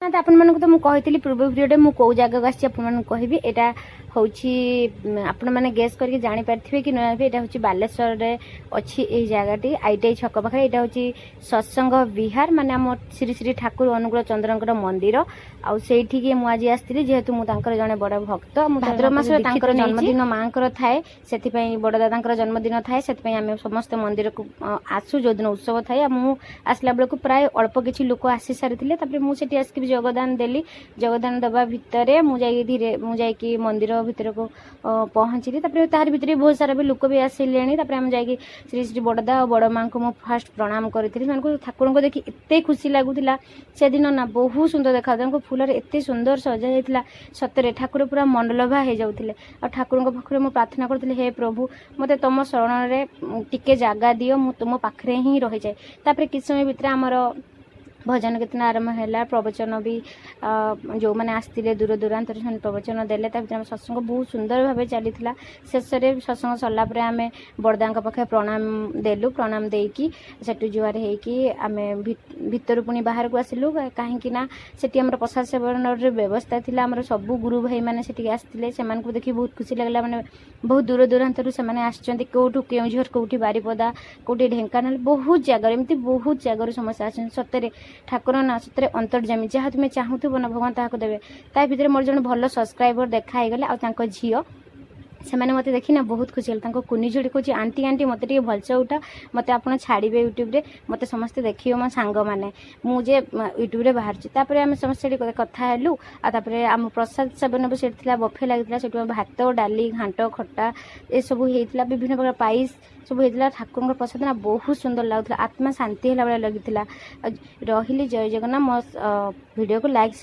आपण मानक तो मुझे पूर्व भिडियो मु कौ जगह आसबी एटा हूँ आपण मैंने गेस करके जापारे कि नुआ यहाँ हूँ बालेश्वर रे अच्छी ये जगहटी आईटीआई छक पाखे यहाँ हूँ सत्संग विहार माने आम श्री श्री ठाकुर अनुकूल चंद्र मंदिर आईठी मुझे आसती जेहेतु मुझे जड़े बड़ भक्त भाद्र मास जन्मदिन माँ थाए से बड़ दादा जन्मदिन थाए से आम समस्त मंदिर को आसू जो दिन उत्सव थाए मुझे आसला बेलू प्राय अल्प किसी लोक आसी सारी मुझे आसिक योगदान देली योगदान दबा भितर मुझे मंदिर भितर को पहुँचली तार भितर बहुत सारा भी लोक भी आसिले आम जा श्री श्री बड़दा और बड़ माँ को मुझे फास्ट प्रणाम करी ठाकुर को देखी एत खुशी लगुला से दिन ना बहुत सुंदर देखा फूल एत सुंदर सजा जाता सतरे ठाकुर पूरा मनलोभा हो जाते और ठाकुर पाखे मुझे प्रार्थना करी हे प्रभु मत तुम शरण में टिके जगह दियो मु तुम पाखे ही रही जाए तापर किस समय भितर आमर भजन कीर्तन आरंभ है प्रवचन भी जो मैंने आसते दूर दूरांतर प्रवचन देले सत्संग बहुत सुंदर भाव चली शेष में सत्संग सरलापर आम बड़दा पाखे प्रणाम देलु प्रणाम देकी सेठू जुआर होम भितर पुणी बाहर को आसलु कहीं से प्रसाद सेवन व्यवस्था थी आम सबू गुरु भाई मैंने आसते से देखिए बहुत खुशी लगला मैंने बहुत दूर दूरांतर से कौटू केउझर कौटी बारिपदा कौटी ढेंकानाल बहुत जगार एमती बहुत जगार समस्या आस सतरे ठाकुर ना सतरे अंतर्जामी जहाँ तुम्हें चाहूब ना भगवान ताकू देवे ता भर मोर जन भल सब्सक्राइबर देखाईगले आ झील से मैंने मत देखी ना बहुत खुशी है कुनी जोड़ी कहे आंटी आंटी मत भलसे उठा मत आप छाड़े यूट्यूब रे मत समस्ते देखिए मो सांग मैंने मुझे यूट्यूब रे बाहर आम समस्त कथा हेलु आम प्रसाद सेवन भी से बफे लगी से भात डाली घाट खटा ये सब होता विभिन्न प्रकार पाइस सब होता ठाकुर प्रसाद ना बहुत सुंदर लगुला आत्मा शांति है लगी रही जय जगन्नाथ मो वीडियो को लाइक शेयर